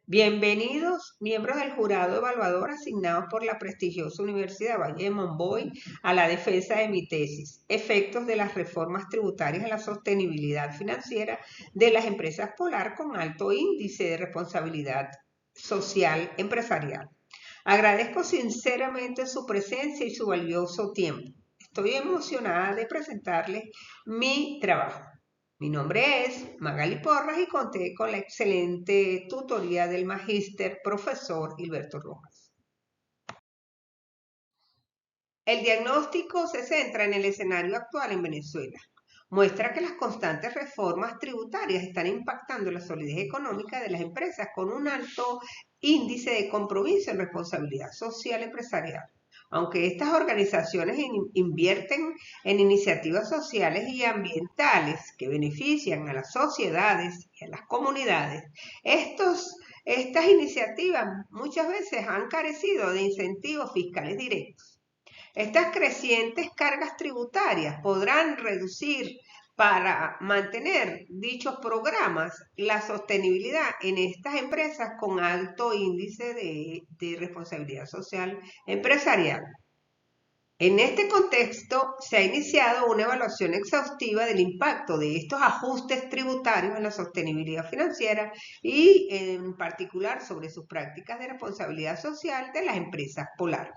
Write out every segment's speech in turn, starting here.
Bienvenidos, miembros del jurado evaluador asignados por la prestigiosa Universidad Valle de Monboy a la defensa de mi tesis, efectos de las reformas tributarias en la sostenibilidad financiera de las empresas Polar con alto índice de responsabilidad social empresarial. Agradezco sinceramente su presencia y su valioso tiempo. Estoy emocionada de presentarles mi trabajo. Mi nombre es Magali Porras y conté con la excelente tutoría del magíster profesor Gilberto Rojas. El diagnóstico se centra en el escenario actual en Venezuela. Muestra que las constantes reformas tributarias están impactando la solidez económica de las empresas con un alto índice de compromiso en responsabilidad social empresarial. Aunque estas organizaciones invierten en iniciativas sociales y ambientales que benefician a las sociedades y a las comunidades, estas iniciativas muchas veces han carecido de incentivos fiscales directos. Estas crecientes cargas tributarias podrán reducir para mantener dichos programas la sostenibilidad en estas empresas con alto índice de responsabilidad social empresarial. En este contexto, se ha iniciado una evaluación exhaustiva del impacto de estos ajustes tributarios en la sostenibilidad financiera y, en particular, sobre sus prácticas de responsabilidad social de las empresas Polar.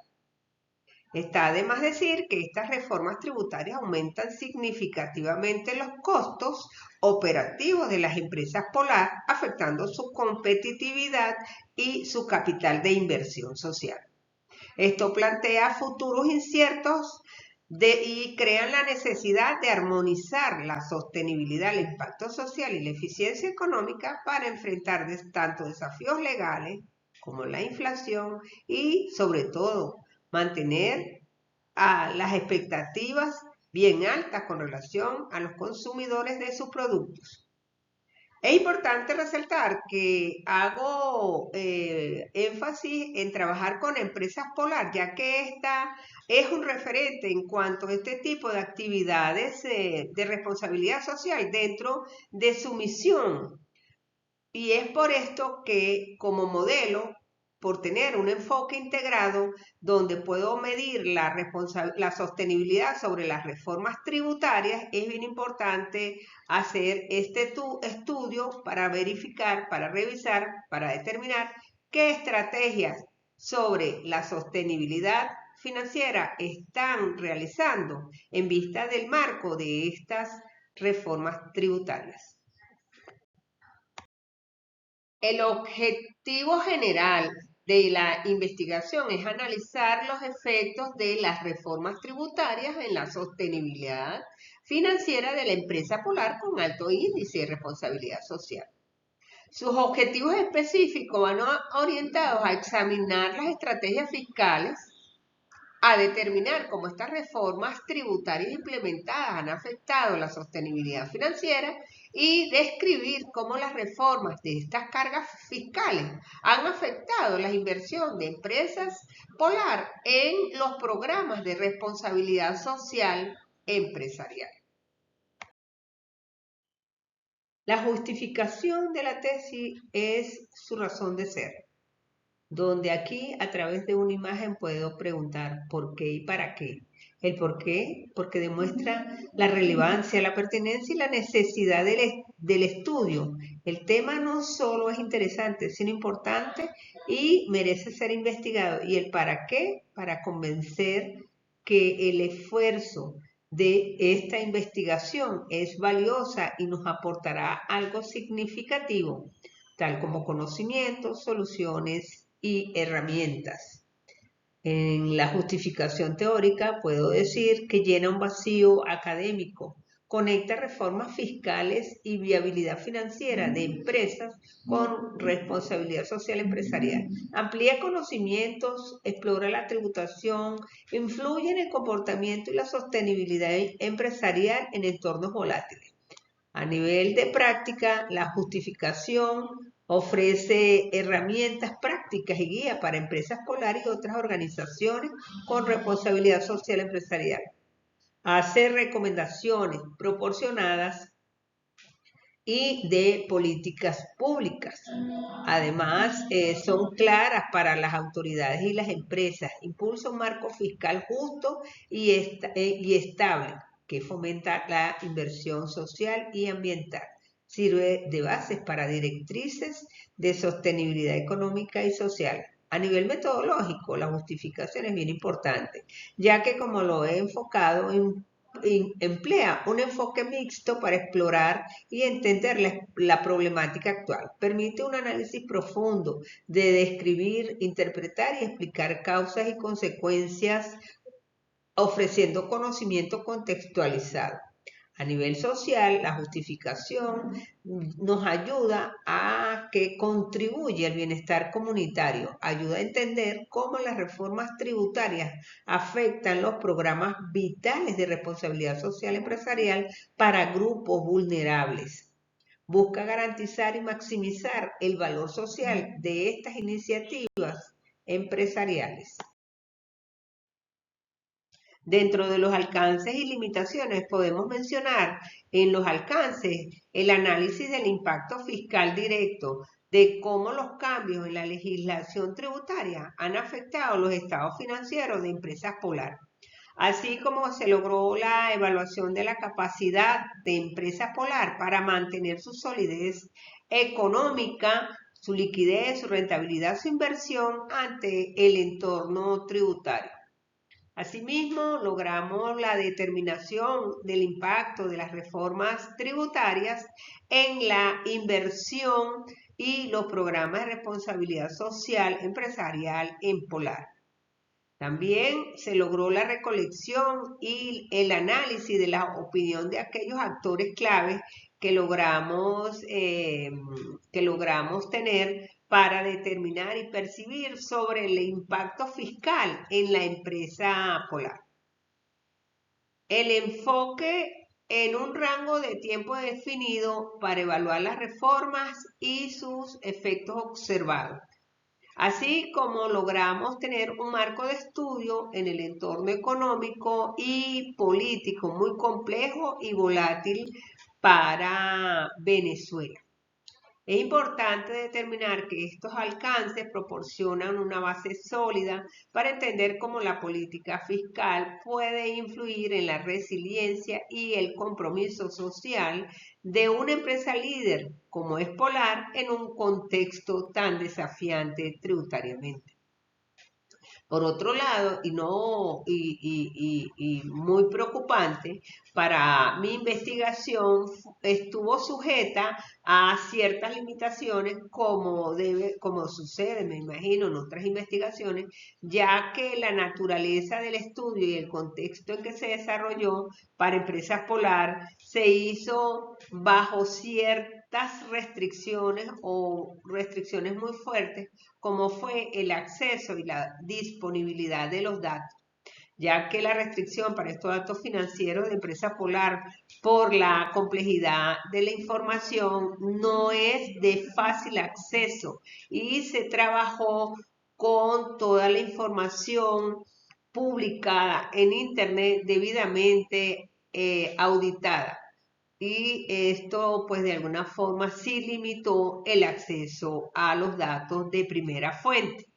Está de más decir que estas reformas tributarias aumentan significativamente los costos operativos de las empresas Polar, afectando su competitividad y su capital de inversión social. Esto plantea futuros inciertos y crean la necesidad de armonizar la sostenibilidad, el impacto social y la eficiencia económica para enfrentar tanto desafíos legales como la inflación y, sobre todo, mantener las expectativas bien altas con relación a los consumidores de sus productos. Es importante resaltar que hago énfasis en trabajar con empresas Polar, ya que esta es un referente en cuanto a este tipo de actividades de responsabilidad social dentro de su misión. Y es por esto que como modelo, por tener un enfoque integrado donde puedo medir la sostenibilidad sobre las reformas tributarias, es bien importante hacer este estudio para verificar, para revisar, para determinar qué estrategias sobre la sostenibilidad financiera están realizando en vista del marco de estas reformas tributarias. El objetivo general de la investigación es analizar los efectos de las reformas tributarias en la sostenibilidad financiera de la empresa Polar con alto índice de responsabilidad social. Sus objetivos específicos van orientados a examinar las estrategias fiscales, a determinar cómo estas reformas tributarias implementadas han afectado la sostenibilidad financiera y describir cómo las reformas de estas cargas fiscales han afectado la inversión de empresas Polar en los programas de responsabilidad social empresarial. La justificación de la tesis es su razón de ser, donde aquí a través de una imagen puedo preguntar por qué y para qué. El por qué, porque demuestra la relevancia, la pertinencia y la necesidad del estudio. El tema no solo es interesante, sino importante y merece ser investigado. Y el para qué, para convencer que el esfuerzo de esta investigación es valiosa y nos aportará algo significativo, tal como conocimientos, soluciones y herramientas. En la justificación teórica puedo decir que llena un vacío académico, conecta reformas fiscales y viabilidad financiera de empresas con responsabilidad social empresarial, amplía conocimientos, explora la tributación, influye en el comportamiento y la sostenibilidad empresarial en entornos volátiles. A nivel de práctica, la justificación ofrece herramientas prácticas y guías para empresas Polar y otras organizaciones con responsabilidad social empresarial. Hace recomendaciones proporcionadas y de políticas públicas. Además, son claras para las autoridades y las empresas. Impulsa un marco fiscal justo y estable que fomenta la inversión social y ambiental. Sirve de bases para directrices de sostenibilidad económica y social. A nivel metodológico, la justificación es bien importante, ya que como lo he enfocado, emplea un enfoque mixto para explorar y entender la problemática actual. Permite un análisis profundo de describir, interpretar y explicar causas y consecuencias, ofreciendo conocimiento contextualizado. A nivel social, la justificación nos ayuda a que contribuye al bienestar comunitario, ayuda a entender cómo las reformas tributarias afectan los programas vitales de responsabilidad social empresarial para grupos vulnerables. Busca garantizar y maximizar el valor social de estas iniciativas empresariales. Dentro de los alcances y limitaciones podemos mencionar en los alcances el análisis del impacto fiscal directo, de cómo los cambios en la legislación tributaria han afectado los estados financieros de Empresas Polar, así como se logró la evaluación de la capacidad de Empresas Polar para mantener su solidez económica, su liquidez, su rentabilidad, su inversión ante el entorno tributario. Asimismo, logramos la determinación del impacto de las reformas tributarias en la inversión y los programas de responsabilidad social empresarial en Polar. También se logró la recolección y el análisis de la opinión de aquellos actores claves que logramos tener para determinar y percibir sobre el impacto fiscal en la empresa Polar. El enfoque en un rango de tiempo definido para evaluar las reformas y sus efectos observados, así como logramos tener un marco de estudio en el entorno económico y político muy complejo y volátil para Venezuela. Es importante determinar que estos alcances proporcionan una base sólida para entender cómo la política fiscal puede influir en la resiliencia y el compromiso social de una empresa líder como es Polar en un contexto tan desafiante tributariamente. Por otro lado, y muy preocupante, para mi investigación estuvo sujeta a ciertas limitaciones como sucede, me imagino, en otras investigaciones, ya que la naturaleza del estudio y el contexto en que se desarrolló para Empresas Polar se hizo bajo ciertas restricciones o restricciones muy fuertes, como fue el acceso y la disponibilidad de los datos, ya que la restricción para estos datos financieros de Empresa Polar por la complejidad de la información no es de fácil acceso y se trabajó con toda la información publicada en Internet debidamente auditada. Y esto pues de alguna forma sí limitó el acceso a los datos de primera fuente.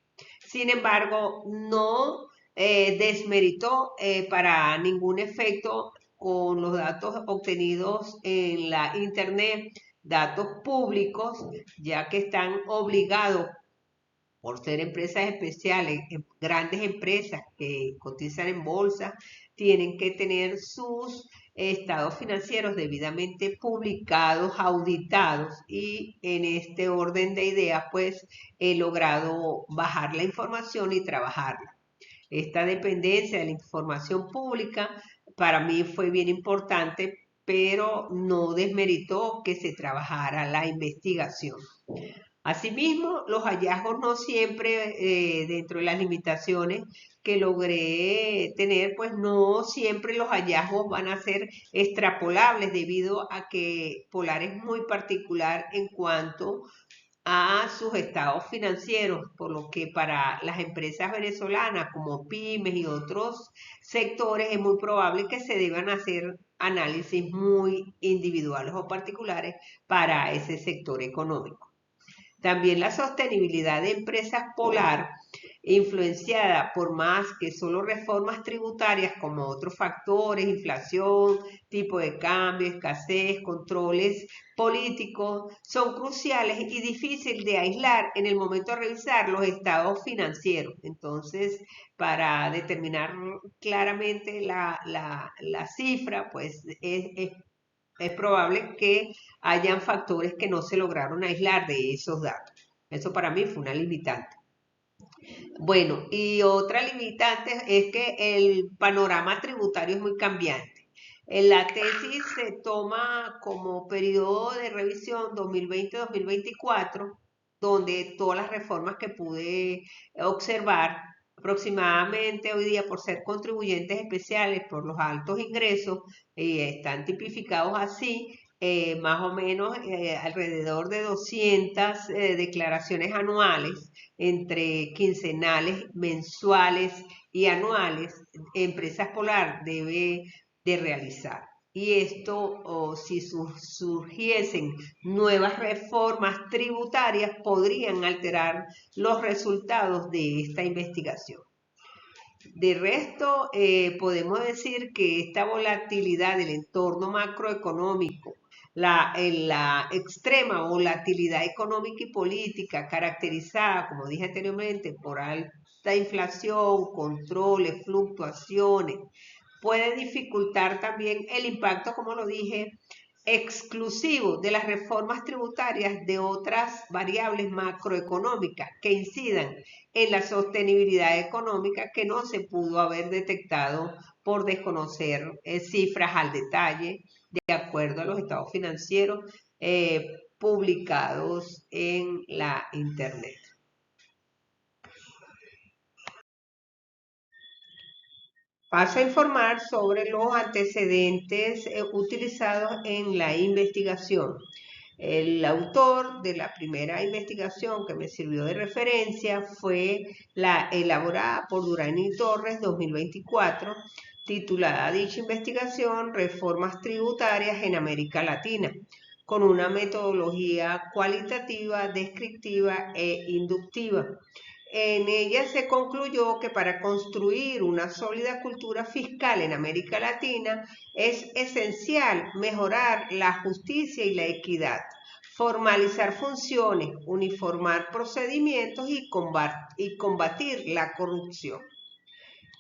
Sin embargo, no desmeritó para ningún efecto con los datos obtenidos en la Internet, datos públicos, ya que están obligados por ser empresas especiales, grandes empresas que cotizan en bolsa, tienen que tener sus estados financieros debidamente publicados, auditados, y en este orden de ideas pues he logrado bajar la información y trabajarla. Esta dependencia de la información pública para mí fue bien importante, pero no desmeritó que se trabajara la investigación. Asimismo, los hallazgos no siempre, dentro de las limitaciones que logré tener, pues no siempre los hallazgos van a ser extrapolables debido a que Polar es muy particular en cuanto a sus estados financieros, por lo que para las empresas venezolanas como pymes y otros sectores es muy probable que se deban hacer análisis muy individuales o particulares para ese sector económico. También la sostenibilidad de empresas polar, influenciada por más que solo reformas tributarias como otros factores, inflación, tipo de cambio, escasez, controles políticos, son cruciales y difíciles de aislar en el momento de revisar los estados financieros. Entonces, para determinar claramente la cifra, pues es probable que hayan factores que no se lograron aislar de esos datos. Eso para mí fue una limitante. Bueno, y otra limitante es que el panorama tributario es muy cambiante. En la tesis se toma como periodo de revisión 2020-2024, donde todas las reformas que pude observar aproximadamente hoy día por ser contribuyentes especiales por los altos ingresos, están tipificados así, más o menos alrededor de 200 declaraciones anuales entre quincenales, mensuales y anuales, Empresas Polar debe de realizar. Y esto, si surgiesen nuevas reformas tributarias, podrían alterar los resultados de esta investigación. De resto, podemos decir que esta volatilidad del entorno macroeconómico, la extrema volatilidad económica y política caracterizada, como dije anteriormente, por alta inflación, controles, fluctuaciones, puede dificultar también el impacto, como lo dije, exclusivo de las reformas tributarias de otras variables macroeconómicas que incidan en la sostenibilidad económica que no se pudo haber detectado por desconocer cifras al detalle de acuerdo a los estados financieros publicados en la Internet. Paso a informar sobre los antecedentes utilizados en la investigación. El autor de la primera investigación que me sirvió de referencia fue la elaborada por Durán y Torres 2024, titulada dicha investigación Reformas tributarias en América Latina, con una metodología cualitativa, descriptiva e inductiva. En ella se concluyó que para construir una sólida cultura fiscal en América Latina es esencial mejorar la justicia y la equidad, formalizar funciones, uniformar procedimientos y combatir la corrupción.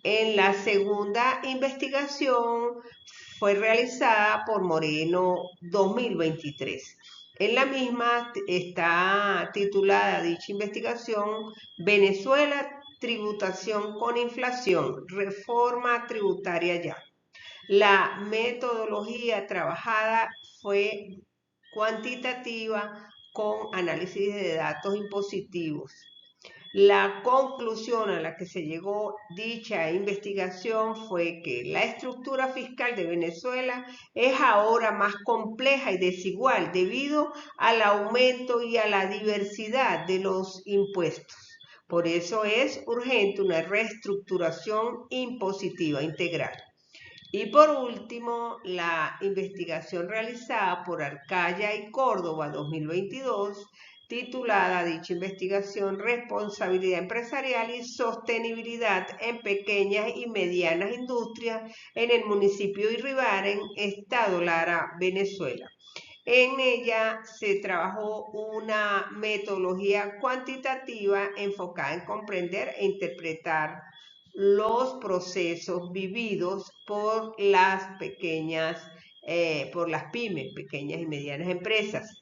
En la segunda investigación fue realizada por Moreno 2023. En la misma está titulada dicha investigación Venezuela, tributación con inflación, reforma tributaria ya. La metodología trabajada fue cuantitativa con análisis de datos impositivos. La conclusión a la que se llegó dicha investigación fue que la estructura fiscal de Venezuela es ahora más compleja y desigual debido al aumento y a la diversidad de los impuestos. Por eso es urgente una reestructuración impositiva integral. Y por último, la investigación realizada por Arcaya y Córdoba 2022, titulada dicha investigación Responsabilidad empresarial y sostenibilidad en pequeñas y medianas industrias en el municipio de Irribarren, Estado Lara, Venezuela. En ella se trabajó una metodología cuantitativa enfocada en comprender e interpretar los procesos vividos por las pequeñas, por las pymes, pequeñas y medianas empresas.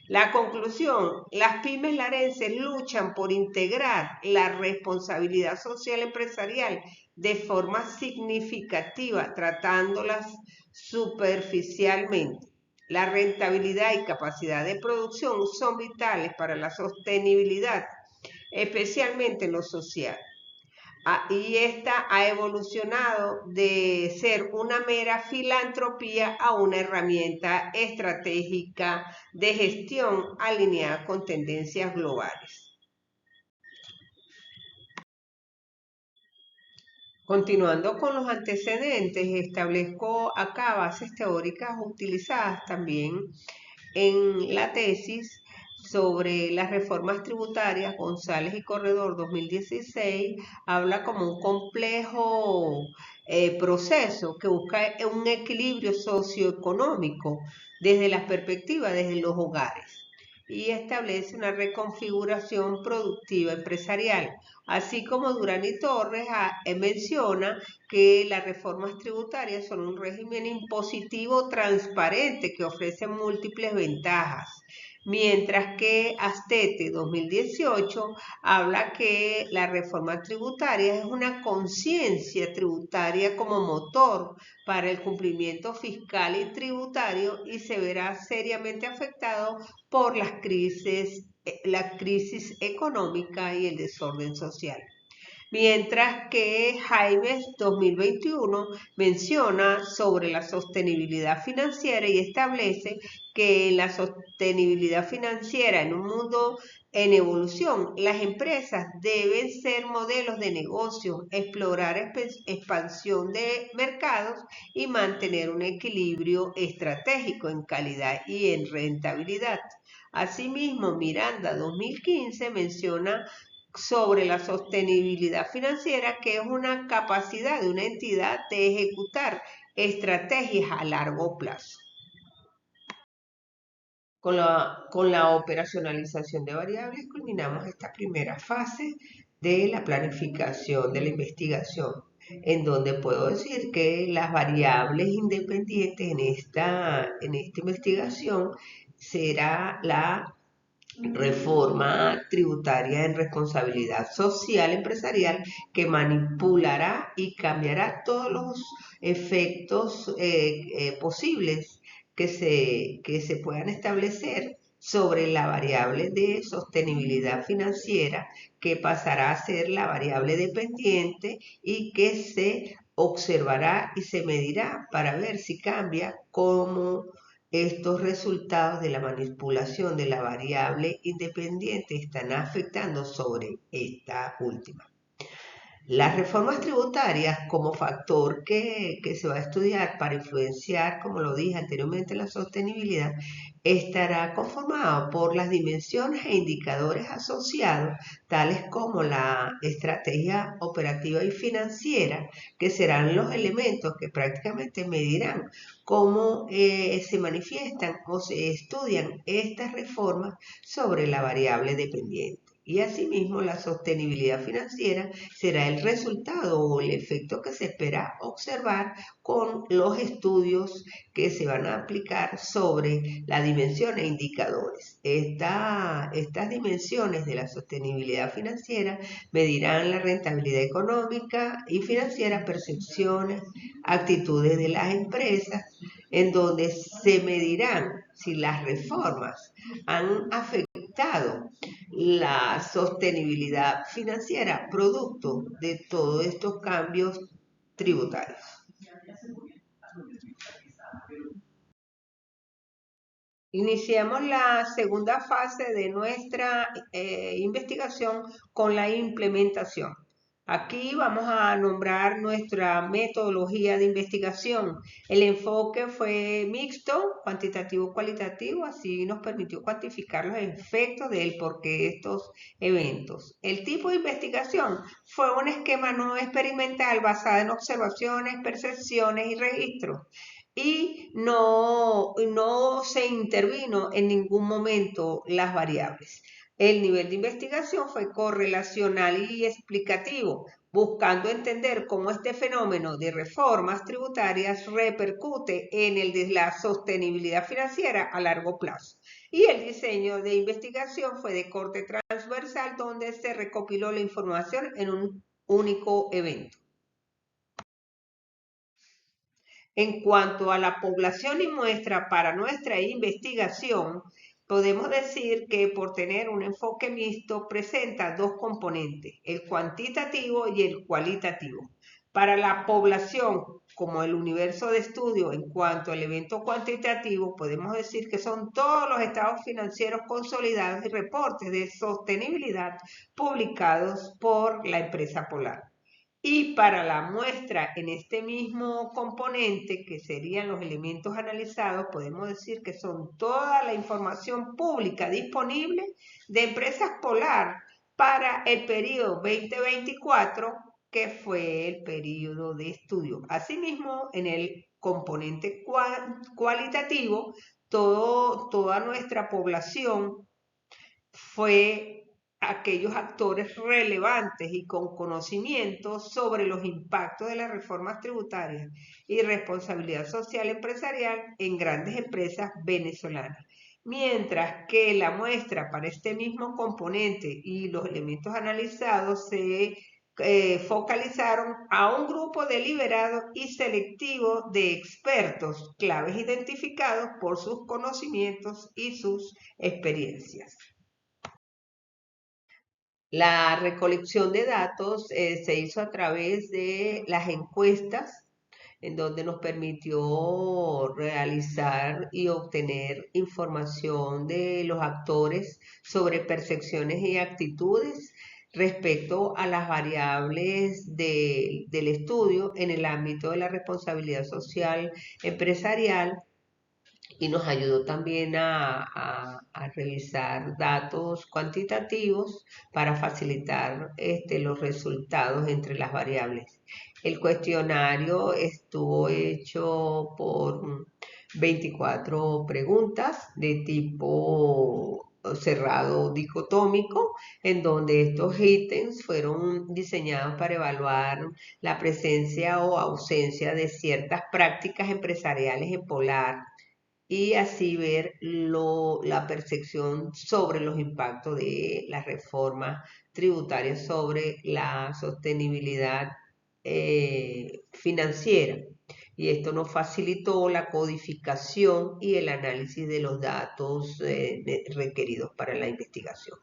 La conclusión, las pymes larenses luchan por integrar la responsabilidad social empresarial de forma significativa, tratándolas superficialmente. La rentabilidad y capacidad de producción son vitales para la sostenibilidad, especialmente en lo social. Y esta ha evolucionado de ser una mera filantropía a una herramienta estratégica de gestión alineada con tendencias globales. Continuando con los antecedentes, establezco acá bases teóricas utilizadas también en la tesis sobre las reformas tributarias. González y Corredor 2016 habla como un complejo proceso que busca un equilibrio socioeconómico desde la perspectiva desde los hogares y establece una reconfiguración productiva empresarial. Así como Durán y Torres menciona que las reformas tributarias son un régimen impositivo transparente que ofrece múltiples ventajas. Mientras que Astete 2018 habla que la reforma tributaria es una conciencia tributaria como motor para el cumplimiento fiscal y tributario y se verá seriamente afectado por la crisis económica y el desorden social. Mientras que Jaimes 2021 menciona sobre la sostenibilidad financiera y establece que la sostenibilidad financiera en un mundo en evolución, las empresas deben ser modelos de negocio, explorar expansión de mercados y mantener un equilibrio estratégico en calidad y en rentabilidad. Asimismo, Miranda 2015 menciona sobre la sostenibilidad financiera, que es una capacidad de una entidad de ejecutar estrategias a largo plazo. Con la operacionalización de variables culminamos esta primera fase de la planificación de la investigación, en donde puedo decir que las variables independientes en esta investigación será la reforma tributaria en responsabilidad social empresarial que manipulará y cambiará todos los efectos posibles que se puedan establecer sobre la variable de sostenibilidad financiera, que pasará a ser la variable dependiente y que se observará y se medirá para ver si cambia, cómo estos resultados de la manipulación de la variable independiente están afectando sobre esta última. Las reformas tributarias como factor que se va a estudiar para influenciar, como lo dije anteriormente, la sostenibilidad, estará conformado por las dimensiones e indicadores asociados, tales como la estrategia operativa y financiera, que serán los elementos que prácticamente medirán cómo se manifiestan o se estudian estas reformas sobre la variable dependiente. Y asimismo, la sostenibilidad financiera será el resultado o el efecto que se espera observar con los estudios que se van a aplicar sobre la dimensión e indicadores. Estas dimensiones de la sostenibilidad financiera medirán la rentabilidad económica y financiera, percepciones, actitudes de las empresas, en donde se medirán si las reformas han afectado la sostenibilidad financiera producto de todos estos cambios tributarios. Iniciamos la segunda fase de nuestra investigación con la implementación. Aquí vamos a nombrar nuestra metodología de investigación. El enfoque fue mixto, cuantitativo-cualitativo, así nos permitió cuantificar los efectos del porqué de estos eventos. El tipo de investigación fue un esquema no experimental basado en observaciones, percepciones y registros y no se intervino en ningún momento las variables. El nivel de investigación fue correlacional y explicativo, buscando entender cómo este fenómeno de reformas tributarias repercute en el de la sostenibilidad financiera a largo plazo. Y el diseño de investigación fue de corte transversal, donde se recopiló la información en un único evento. En cuanto a la población y muestra para nuestra investigación, podemos decir que por tener un enfoque mixto presenta dos componentes, el cuantitativo y el cualitativo. Para la población, como el universo de estudio en cuanto al evento cuantitativo, podemos decir que son todos los estados financieros consolidados y reportes de sostenibilidad publicados por la empresa Polar. Y para la muestra en este mismo componente, que serían los elementos analizados, podemos decir que son toda la información pública disponible de Empresas Polar para el periodo 2024, que fue el periodo de estudio. Asimismo, en el componente cualitativo, toda nuestra población fue aquellos actores relevantes y con conocimiento sobre los impactos de las reformas tributarias y responsabilidad social empresarial en grandes empresas venezolanas. Mientras que la muestra para este mismo componente y los elementos analizados se focalizaron a un grupo deliberado y selectivo de expertos claves identificados por sus conocimientos y sus experiencias. La recolección de datos se hizo a través de las encuestas, en donde nos permitió realizar y obtener información de los actores sobre percepciones y actitudes respecto a las variables del estudio en el ámbito de la responsabilidad social empresarial, y nos ayudó también a revisar datos cuantitativos para facilitar los resultados entre las variables. El cuestionario estuvo hecho por 24 preguntas de tipo cerrado dicotómico, en donde estos ítems fueron diseñados para evaluar la presencia o ausencia de ciertas prácticas empresariales en Polar, y así ver la percepción sobre los impactos de las reformas tributarias sobre la sostenibilidad financiera. Y esto nos facilitó la codificación y el análisis de los datos requeridos para la investigación.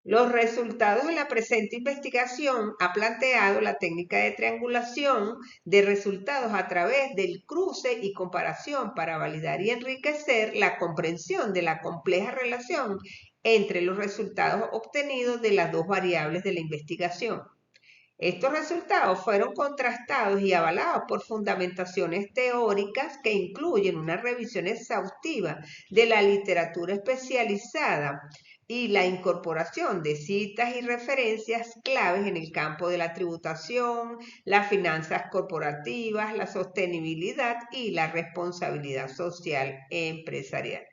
Los resultados de la presente investigación ha planteado la técnica de triangulación de resultados a través del cruce y comparación para validar y enriquecer la comprensión de la compleja relación entre los resultados obtenidos de las dos variables de la investigación. Estos resultados fueron contrastados y avalados por fundamentaciones teóricas que incluyen una revisión exhaustiva de la literatura especializada y la incorporación de citas y referencias claves en el campo de la tributación, las finanzas corporativas, la sostenibilidad y la responsabilidad social empresarial.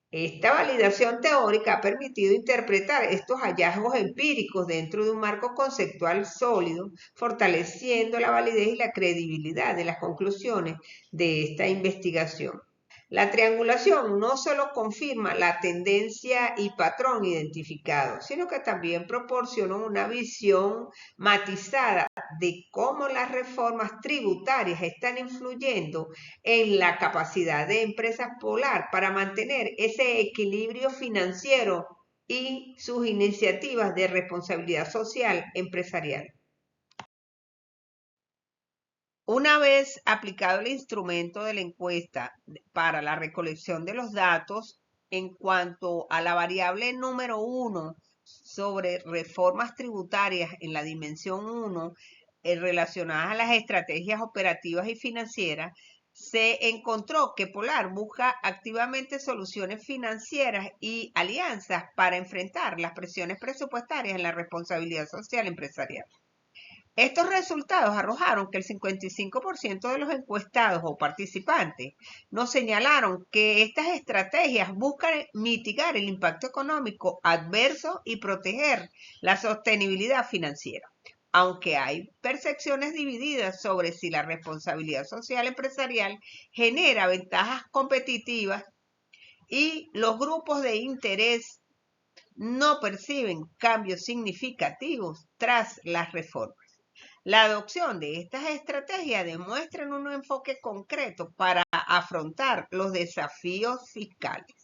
Esta validación teórica ha permitido interpretar estos hallazgos empíricos dentro de un marco conceptual sólido, fortaleciendo la validez y la credibilidad de las conclusiones de esta investigación. La triangulación no solo confirma la tendencia y patrón identificado, sino que también proporciona una visión matizada de cómo las reformas tributarias están influyendo en la capacidad de Empresas Polar para mantener ese equilibrio financiero y sus iniciativas de responsabilidad social empresarial. Una vez aplicado el instrumento de la encuesta para la recolección de los datos en cuanto a la variable número 1 sobre reformas tributarias en la dimensión 1 relacionadas a las estrategias operativas y financieras, se encontró que Polar busca activamente soluciones financieras y alianzas para enfrentar las presiones presupuestarias en la responsabilidad social empresarial. Estos resultados arrojaron que el 55% de los encuestados o participantes nos señalaron que estas estrategias buscan mitigar el impacto económico adverso y proteger la sostenibilidad financiera. Aunque hay percepciones divididas sobre si la responsabilidad social empresarial genera ventajas competitivas, y los grupos de interés no perciben cambios significativos tras las reformas. La adopción de estas estrategias demuestra un enfoque concreto para afrontar los desafíos fiscales.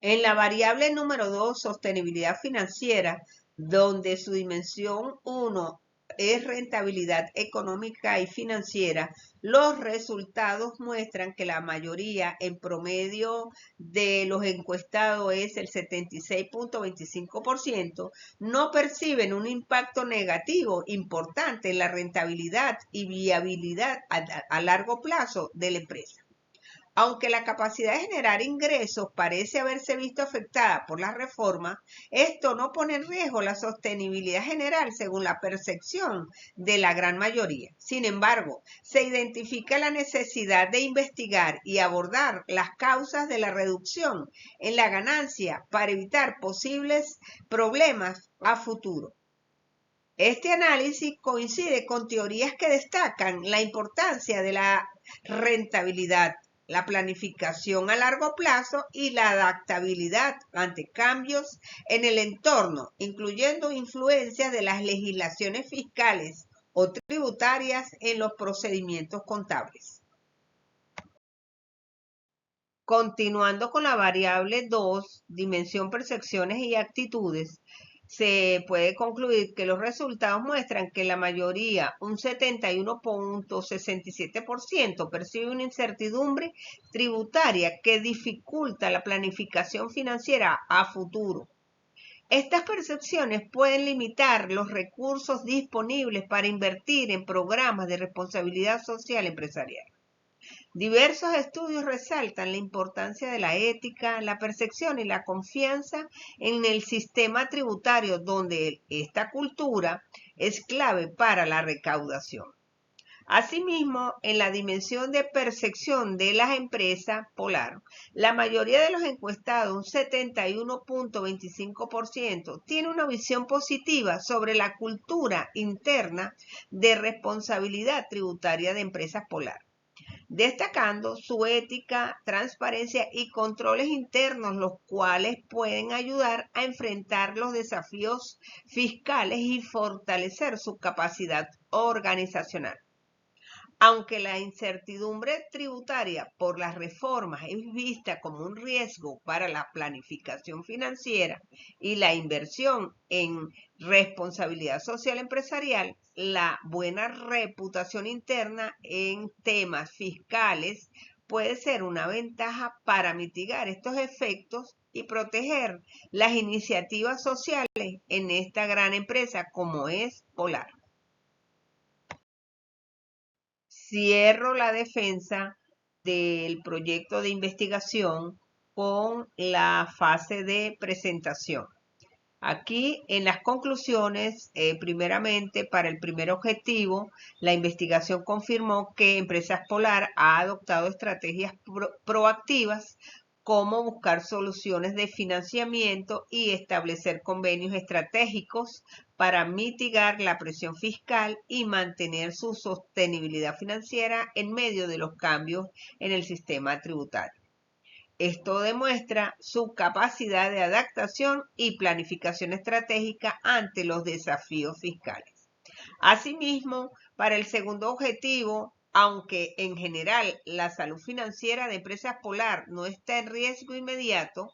En la variable número 2, sostenibilidad financiera, donde su dimensión 1 es rentabilidad económica y financiera, los resultados muestran que la mayoría, en promedio de los encuestados es el 76.25%, no perciben un impacto negativo importante en la rentabilidad y viabilidad a largo plazo de la empresa. Aunque la capacidad de generar ingresos parece haberse visto afectada por la reforma, esto no pone en riesgo la sostenibilidad general según la percepción de la gran mayoría. Sin embargo, se identifica la necesidad de investigar y abordar las causas de la reducción en la ganancia para evitar posibles problemas a futuro. Este análisis coincide con teorías que destacan la importancia de la rentabilidad, la planificación a largo plazo y la adaptabilidad ante cambios en el entorno, incluyendo influencias de las legislaciones fiscales o tributarias en los procedimientos contables. Continuando con la variable 2, dimensión, percepciones y actitudes, se puede concluir que los resultados muestran que la mayoría, un 71.67%, percibe una incertidumbre tributaria que dificulta la planificación financiera a futuro. Estas percepciones pueden limitar los recursos disponibles para invertir en programas de responsabilidad social empresarial. Diversos estudios resaltan la importancia de la ética, la percepción y la confianza en el sistema tributario, donde esta cultura es clave para la recaudación. Asimismo, en la dimensión de percepción de las empresas Polar, la mayoría de los encuestados, un 71.25%, tiene una visión positiva sobre la cultura interna de responsabilidad tributaria de empresas Polar, destacando su ética, transparencia y controles internos, los cuales pueden ayudar a enfrentar los desafíos fiscales y fortalecer su capacidad organizacional. Aunque la incertidumbre tributaria por las reformas es vista como un riesgo para la planificación financiera y la inversión en responsabilidad social empresarial, la buena reputación interna en temas fiscales puede ser una ventaja para mitigar estos efectos y proteger las iniciativas sociales en esta gran empresa como es Polar. Cierro la defensa del proyecto de investigación con la fase de presentación. Aquí en las conclusiones, primeramente para el primer objetivo, la investigación confirmó que Empresas Polar ha adoptado estrategias proactivas como buscar soluciones de financiamiento y establecer convenios estratégicos para mitigar la presión fiscal y mantener su sostenibilidad financiera en medio de los cambios en el sistema tributario. Esto demuestra su capacidad de adaptación y planificación estratégica ante los desafíos fiscales. Asimismo, para el segundo objetivo, aunque en general la salud financiera de Empresas Polar no está en riesgo inmediato,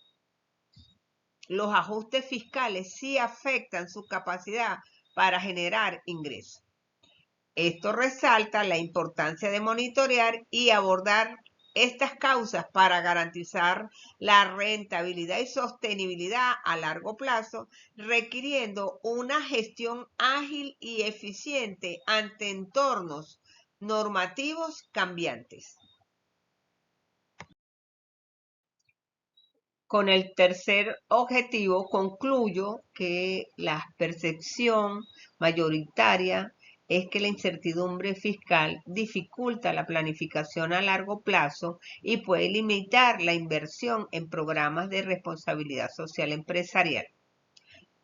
los ajustes fiscales sí afectan su capacidad para generar ingresos. Esto resalta la importancia de monitorear y abordar estas causas para garantizar la rentabilidad y sostenibilidad a largo plazo, requiriendo una gestión ágil y eficiente ante entornos normativos cambiantes. Con el tercer objetivo concluyo que la percepción mayoritaria es que la incertidumbre fiscal dificulta la planificación a largo plazo y puede limitar la inversión en programas de responsabilidad social empresarial.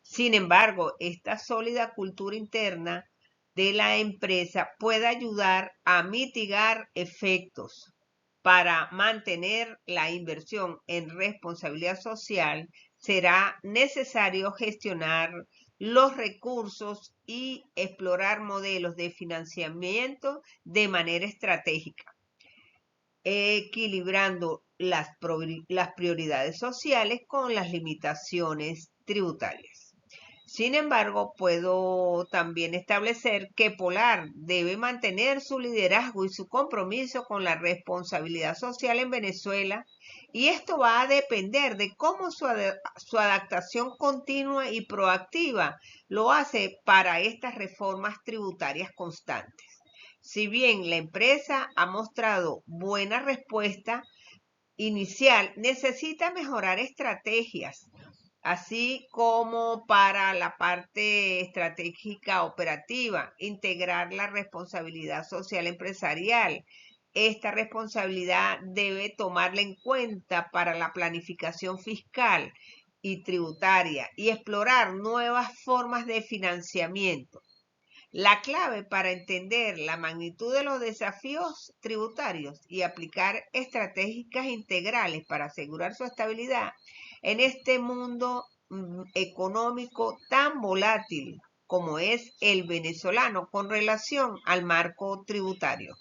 Sin embargo, esta sólida cultura interna de la empresa puede ayudar a mitigar efectos. Para mantener la inversión en responsabilidad social, será necesario gestionar los recursos y explorar modelos de financiamiento de manera estratégica. equilibrando las prioridades sociales con las limitaciones tributarias. Sin embargo, puedo también establecer que Polar debe mantener su liderazgo y su compromiso con la responsabilidad social en Venezuela, y esto va a depender de cómo su adaptación continua y proactiva lo hace para estas reformas tributarias constantes. Si bien la empresa ha mostrado buena respuesta inicial, necesita mejorar estrategias, así como para la parte estratégica operativa, integrar la responsabilidad social empresarial. Esta responsabilidad debe tomarla en cuenta para la planificación fiscal y tributaria y explorar nuevas formas de financiamiento. La clave para entender la magnitud de los desafíos tributarios y aplicar estrategias integrales para asegurar su estabilidad en este mundo económico tan volátil como es el venezolano con relación al marco tributario.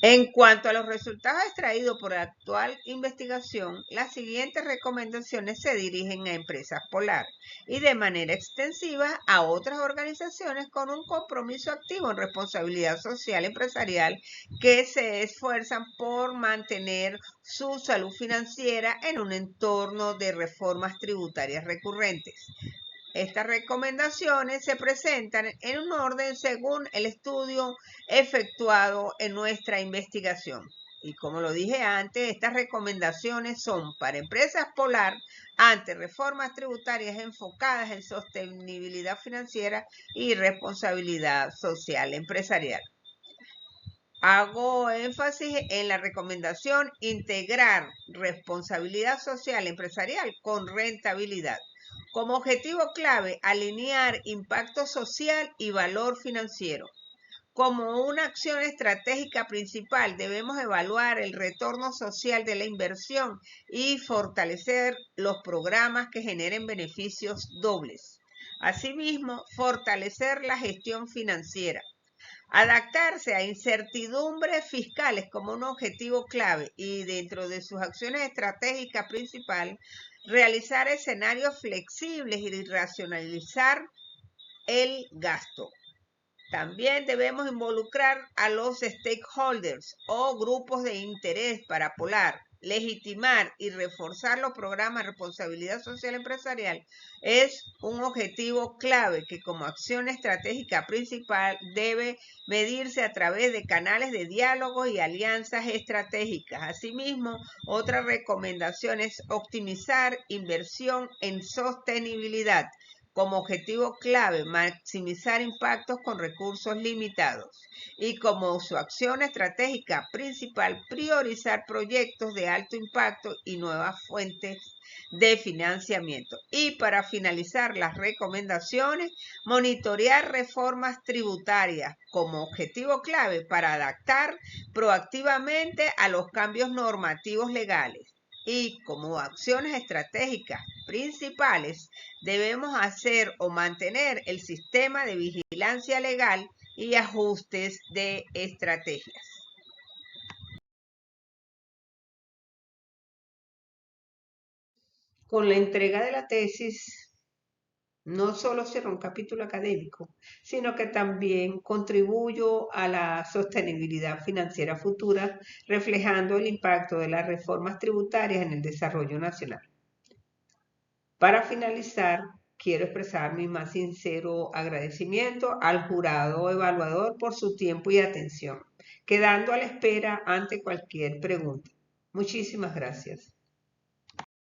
En cuanto a los resultados extraídos por la actual investigación, las siguientes recomendaciones se dirigen a empresas Polar y de manera extensiva a otras organizaciones con un compromiso activo en responsabilidad social empresarial que se esfuerzan por mantener su salud financiera en un entorno de reformas tributarias recurrentes. Estas recomendaciones se presentan en un orden según el estudio efectuado en nuestra investigación. Y como lo dije antes, estas recomendaciones son para empresas Polar ante reformas tributarias enfocadas en sostenibilidad financiera y responsabilidad social empresarial. Hago énfasis en la recomendación integrar responsabilidad social empresarial con rentabilidad. Como objetivo clave, alinear impacto social y valor financiero. Como una acción estratégica principal, debemos evaluar el retorno social de la inversión y fortalecer los programas que generen beneficios dobles. Asimismo, fortalecer la gestión financiera. Adaptarse a incertidumbres fiscales como un objetivo clave y dentro de sus acciones estratégicas principales, realizar escenarios flexibles y racionalizar el gasto. También debemos involucrar a los stakeholders o grupos de interés para Polar. Legitimar y reforzar los programas de responsabilidad social empresarial es un objetivo clave que como acción estratégica principal debe medirse a través de canales de diálogo y alianzas estratégicas. Asimismo, otra recomendación es optimizar inversión en sostenibilidad. Como objetivo clave, maximizar impactos con recursos limitados. Y como su acción estratégica principal, priorizar proyectos de alto impacto y nuevas fuentes de financiamiento. Y para finalizar las recomendaciones, monitorear reformas tributarias como objetivo clave para adaptar proactivamente a los cambios normativos legales. Y como acciones estratégicas principales, debemos hacer o mantener el sistema de vigilancia legal y ajustes de estrategias. Con la entrega de la tesis, no solo cierro un capítulo académico, sino que también contribuyo a la sostenibilidad financiera futura, reflejando el impacto de las reformas tributarias en el desarrollo nacional. Para finalizar, quiero expresar mi más sincero agradecimiento al jurado evaluador por su tiempo y atención, quedando a la espera ante cualquier pregunta. Muchísimas gracias.